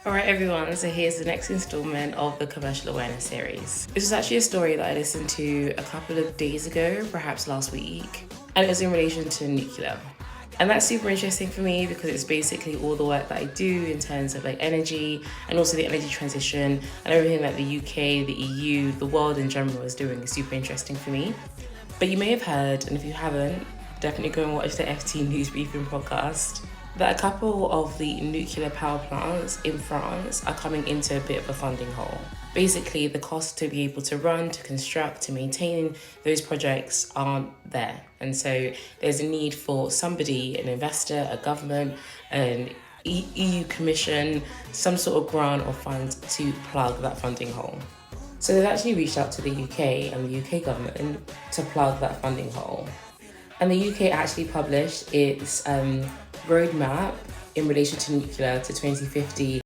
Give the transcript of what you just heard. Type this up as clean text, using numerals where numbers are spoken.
Alright everyone, so here's the next installment of the Commercial Awareness series. This is actually a story that I listened to a couple of days ago, perhaps last week, and it was in relation to nuclear. And that's super interesting for me because it's basically all the work that I do in terms of like energy and also the energy transition and everything that the UK, the EU, the world in general is doing is super interesting for me. But you may have heard, and if you haven't, definitely go and watch the FT News Briefing podcast, that a couple of the nuclear power plants in France are coming into a bit of a funding hole. Basically, the cost to be able to run, to construct, to maintain those projects aren't there. And so there's a need for somebody, an investor, a government, an EU Commission, some sort of grant or fund to plug that funding hole. So they've actually reached out to the UK and the UK government to plug that funding hole. And the UK actually published its roadmap in relation to nuclear to 2050